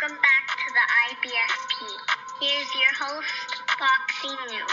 Welcome back to the IBFP. Here's your host, Boxing New.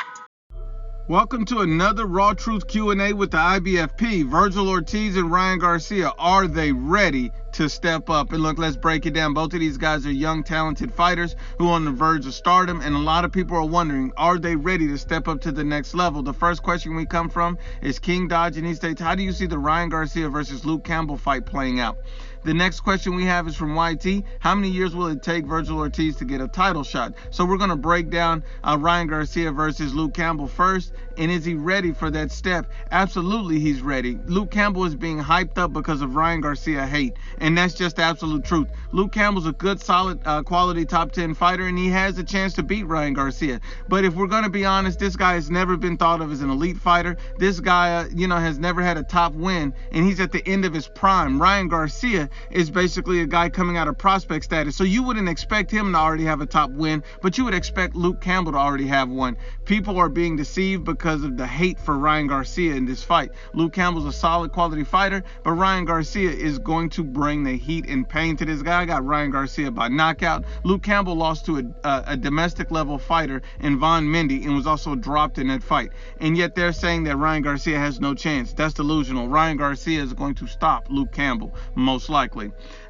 Welcome to another Raw Truth Q&A with the IBFP. Vergil, Ortiz, and Ryan Garcia, are they ready to step up? And look, let's break it down. Both of these guys are young, talented fighters who are on the verge of stardom, and a lot of people are wondering, are they ready to step up to the next level? The first question we come from is King Dodge, and he states, how do you see the Ryan Garcia versus Luke Campbell fight playing out? The next question we have is from YT. How many years will it take Vergil Ortiz to get a title shot? So we're going to break down Ryan Garcia versus Luke Campbell first. And is he ready for that step? Absolutely, he's ready. Luke Campbell is being hyped up because of Ryan Garcia hate. And that's just the absolute truth. Luke Campbell's a good, solid, quality top 10 fighter, and he has a chance to beat Ryan Garcia. But if we're going to be honest, this guy has never been thought of as an elite fighter. This guy, has never had a top win, and he's at the end of his prime. Ryan Garcia is basically a guy coming out of prospect status. So you wouldn't expect him to already have a top win, but you would expect Luke Campbell to already have one. People are being deceived because of the hate for Ryan Garcia in this fight. Luke Campbell's a solid quality fighter, but Ryan Garcia is going to bring the heat and pain to this guy. I got Ryan Garcia by knockout. Luke Campbell lost to a domestic level fighter in Von Mendy and was also dropped in that fight. And yet they're saying that Ryan Garcia has no chance. That's delusional. Ryan Garcia is going to stop Luke Campbell, most likely.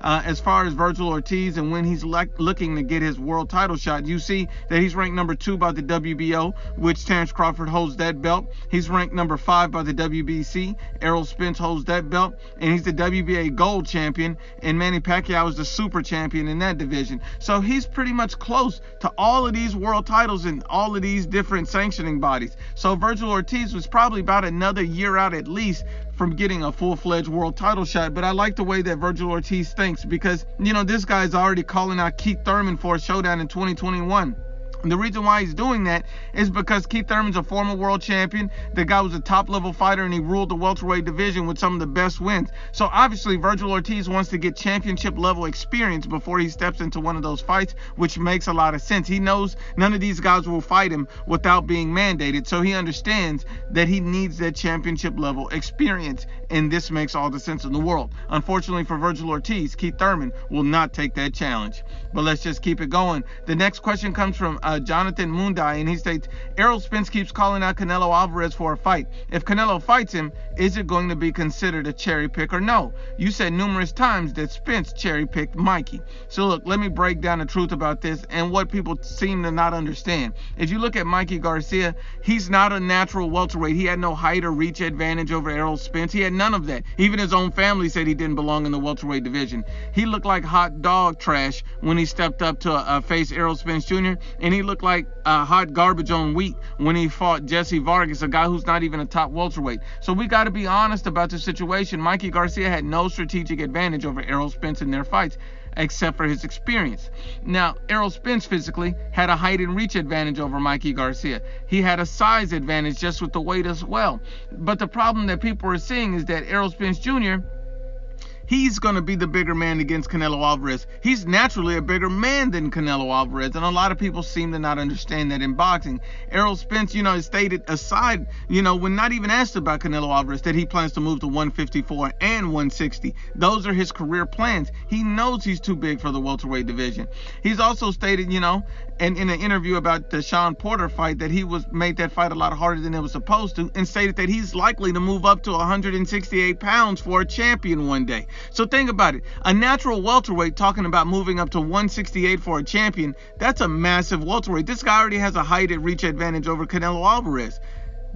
As far as Vergil Ortiz and when he's looking to get his world title shot, you see that he's ranked number 2 by the WBO, which Terrence Crawford holds that belt. He's ranked number 5 by the WBC. Errol Spence holds that belt, and he's the WBA gold champion, and Manny Pacquiao is the super champion in that division. So he's pretty much close to all of these world titles and all of these different sanctioning bodies. So Vergil Ortiz was probably about another year out at least from getting a full-fledged world title shot. But I like the way that Vergil Ortiz thinks because, this guy's already calling out Keith Thurman for a showdown in 2021. The reason why he's doing that is because Keith Thurman's a former world champion. The guy was a top-level fighter, and he ruled the welterweight division with some of the best wins. So obviously, Vergil Ortiz wants to get championship-level experience before he steps into one of those fights, which makes a lot of sense. He knows none of these guys will fight him without being mandated, so he understands that he needs that championship-level experience, and this makes all the sense in the world. Unfortunately for Vergil Ortiz, Keith Thurman will not take that challenge. But let's just keep it going. The next question comes from Jonathan Mundai, and he states, Errol Spence keeps calling out Canelo Alvarez for a fight. If Canelo fights him, is it going to be considered a cherry pick or no? You said numerous times that Spence cherry picked Mikey. So look, let me break down the truth about this and what people seem to not understand. If you look at Mikey Garcia, he's not a natural welterweight. He had no height or reach advantage over Errol Spence. He had none of that. Even his own family said he didn't belong in the welterweight division. He looked like hot dog trash when he stepped up to face Errol Spence Jr., and he looked like hot garbage on wheat when he fought Jesse Vargas, a guy who's not even a top welterweight. So we got to be honest about the situation. Mikey Garcia had no strategic advantage over Errol Spence in their fights, except for his experience. Now, Errol Spence physically had a height and reach advantage over Mikey Garcia. He had a size advantage just with the weight as well. But the problem that people are seeing is that Errol Spence Jr., he's going to be the bigger man against Canelo Alvarez. He's naturally a bigger man than Canelo Alvarez, and a lot of people seem to not understand that in boxing. Errol Spence, has stated aside, when not even asked about Canelo Alvarez, that he plans to move to 154 and 160. Those are his career plans. He knows he's too big for the welterweight division. He's also stated, and in an interview about the Sean Porter fight, that he made that fight a lot harder than it was supposed to, and stated that he's likely to move up to 168 pounds for a champion one day. So think about it. A natural welterweight talking about moving up to 168 for a champion, that's a massive welterweight. This guy already has a height and reach advantage over Canelo Alvarez.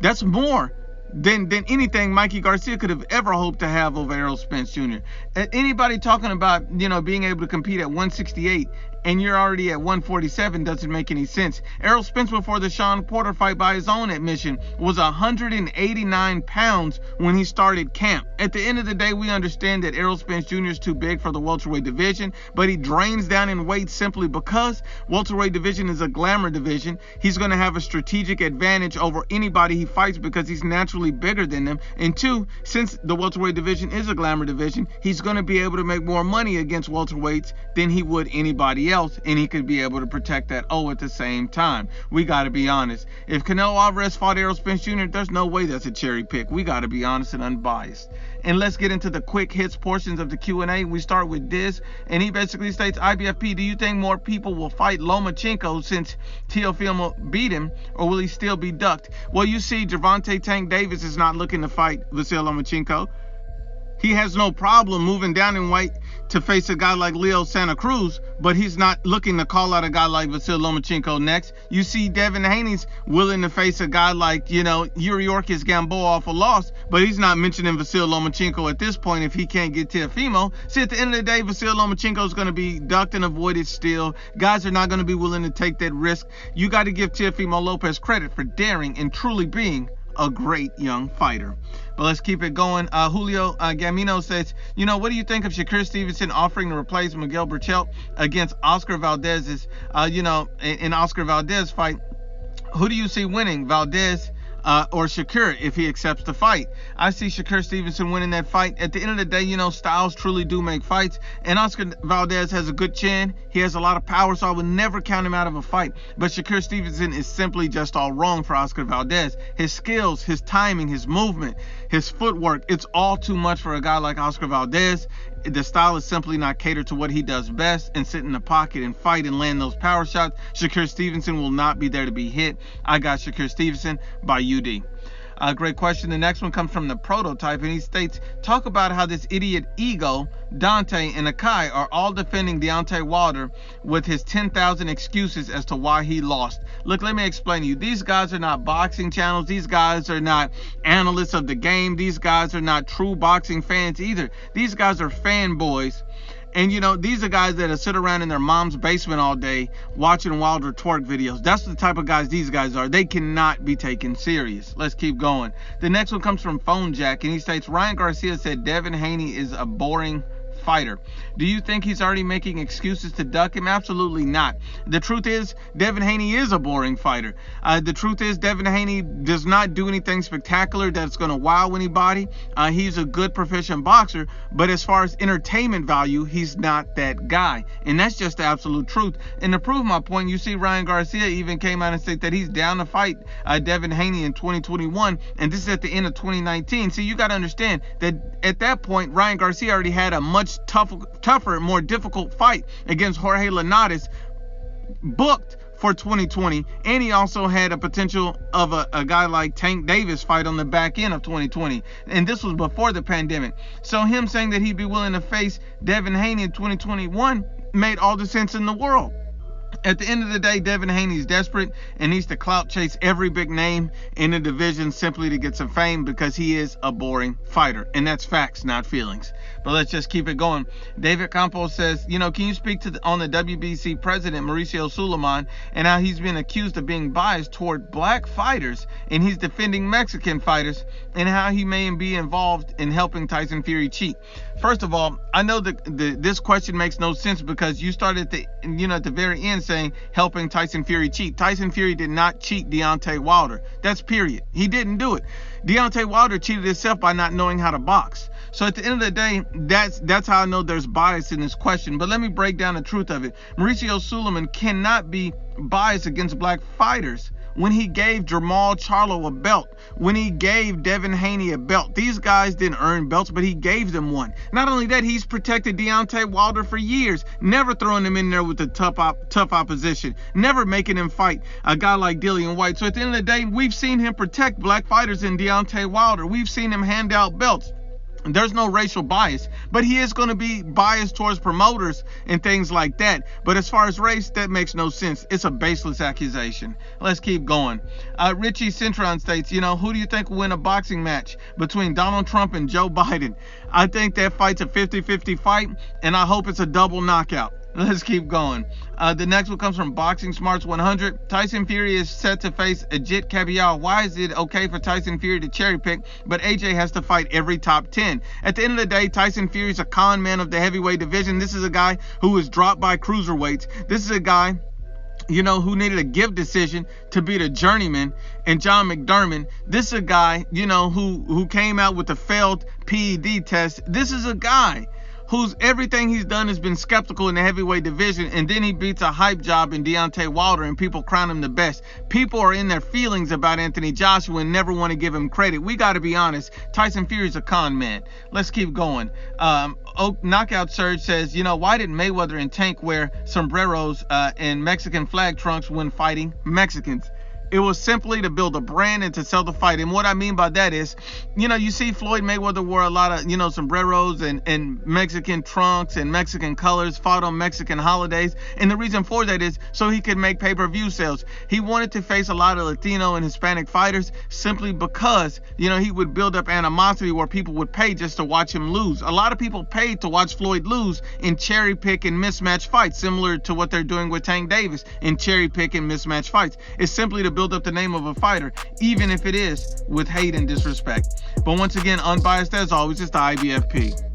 That's more than anything Mikey Garcia could have ever hoped to have over Errol Spence Jr. Anybody talking about, being able to compete at 168 and you're already at 147 doesn't make any sense. Errol Spence, before the Sean Porter fight, by his own admission, was 189 pounds when he started camp. At the end of the day, we understand that Errol Spence Jr. is too big for the welterweight division, but he drains down in weight simply because welterweight division is a glamour division. He's going to have a strategic advantage over anybody he fights because he's naturally actually bigger than them. And two, since the welterweight division is a glamour division, he's going to be able to make more money against welterweights than he would anybody else, and he could be able to protect that at the same time. We got to be honest. If Canelo Alvarez fought Errol Spence Jr., there's no way that's a cherry pick. We got to be honest and unbiased. And let's get into the quick hits portions of the Q&A. We start with Diz, and he basically states, IBFP, do you think more people will fight Lomachenko since Teofimo beat him, or will he still be ducked? Well, you see, Gervonta Tank Davis is not looking to fight Vasyl Lomachenko. He has no problem moving down in weight to face a guy like Leo Santa Cruz, but he's not looking to call out a guy like Vasyl Lomachenko next. You see Devin Haney's willing to face a guy like, Yuriorkis Gamboa off a loss, but he's not mentioning Vasyl Lomachenko at this point if he can't get Teofimo. See, at the end of the day, Vasyl Lomachenko is going to be ducked and avoided still. Guys are not going to be willing to take that risk. You got to give Teofimo Lopez credit for daring and truly being a great young fighter. But let's keep it going. Julio Gamino says, what do you think of Shakur Stevenson offering to replace Miguel Berchelt against Oscar Valdez's, in Oscar Valdez fight? Who do you see winning, Valdez or Shakur, if he accepts the fight? I see Shakur Stevenson winning that fight. At the end of the day, styles truly do make fights, and Oscar Valdez has a good chin. He has a lot of power, so I would never count him out of a fight. But Shakur Stevenson is simply just all wrong for Oscar Valdez. His skills, his timing, his movement, his footwork, it's all too much for a guy like Oscar Valdez. The style is simply not catered to what he does best, and sit in the pocket and fight and land those power shots. Shakur Stevenson will not be there to be hit. I got Shakur Stevenson by UD. Great question. The next one comes from the Prototype, and he states, talk about how this idiot Ego, Dante, and Akai are all defending Deontay Wilder with his 10,000 excuses as to why he lost. Look, let me explain to you. These guys are not boxing channels. These guys are not analysts of the game. These guys are not true boxing fans either. These guys are fanboys. And, these are guys that sit around in their mom's basement all day watching Wilder twerk videos. That's the type of guys these guys are. They cannot be taken serious. Let's keep going. The next one comes from Phone Jack, and he states, Ryan Garcia said Devin Haney is a boring fighter. Do you think he's already making excuses to duck him? Absolutely not. The truth is, Devin Haney is a boring fighter. The truth is, Devin Haney does not do anything spectacular that's going to wow anybody. He's a good, proficient boxer, but as far as entertainment value, he's not that guy. And that's just the absolute truth. And to prove my point, you see Ryan Garcia even came out and said that he's down to fight Devin Haney in 2021, and this is at the end of 2019. See, you got to understand that at that point, Ryan Garcia already had a much tougher, more difficult fight against Jorge Linares booked for 2020, and he also had a potential of a guy like Tank Davis fight on the back end of 2020, and this was before the pandemic. So him saying that he'd be willing to face Devin Haney in 2021 made all the sense in the world. At the end of the day, Devin Haney's desperate and needs to clout chase every big name in the division simply to get some fame, because he is a boring fighter. And that's facts, not feelings. But let's just keep it going. David Campos says, can you speak on the WBC president, Mauricio Suleiman, and how he's been accused of being biased toward black fighters, and he's defending Mexican fighters, and how he may be involved in helping Tyson Fury cheat? First of all, I know that this question makes no sense, because you started at the very end saying helping Tyson Fury cheat. Tyson Fury did not cheat Deontay Wilder. That's period. He didn't do it. Deontay Wilder cheated himself by not knowing how to box. So at the end of the day, that's how I know there's bias in this question. But let me break down the truth of it. Mauricio Suleiman cannot be biased against black fighters when he gave Jermall Charlo a belt, when he gave Devin Haney a belt. These guys didn't earn belts, but he gave them one. Not only that, he's protected Deontay Wilder for years, never throwing him in there with the tough opposition, never making him fight a guy like Dillian White. So at the end of the day, we've seen him protect black fighters in Deontay Wilder. We've seen him hand out belts. There's no racial bias, but he is going to be biased towards promoters and things like that. But as far as race, that makes no sense. It's a baseless accusation. Let's keep going. Richie Cintron states, who do you think will win a boxing match between Donald Trump and Joe Biden? I think that fight's a 50-50 fight, and I hope it's a double knockout. Let's keep going. The next one comes from Boxing Smarts 100. Tyson Fury is set to face Ajit Kabial. Why is it okay for Tyson Fury to cherry pick, but AJ has to fight every top 10? At the end of the day, Tyson Fury is a con man of the heavyweight division. This is a guy who was dropped by cruiserweights. This is a guy who needed a gift decision to beat a journeyman, and John McDermott. This is a guy, who came out with a failed PED test. This is a guy whose everything he's done has been skeptical in the heavyweight division, and then he beats a hype job in Deontay Wilder, and people crown him the best. People are in their feelings about Anthony Joshua and never want to give him credit. We got to be honest. Tyson Fury's a con man. Let's keep going. Knockout Surge says, why did Mayweather and Tank wear sombreros and Mexican flag trunks when fighting Mexicans? It was simply to build a brand and to sell the fight. And what I mean by that is, you see Floyd Mayweather wore a lot of, sombreros and Mexican trunks and Mexican colors, fought on Mexican holidays. And the reason for that is so he could make pay-per-view sales. He wanted to face a lot of Latino and Hispanic fighters simply because, he would build up animosity where people would pay just to watch him lose. A lot of people paid to watch Floyd lose in cherry pick and mismatch fights, similar to what they're doing with Tank Davis in cherry pick and mismatch fights. It's simply to build up the name of a fighter, even if it is with hate and disrespect. But once again, unbiased as always, it's the IBFP.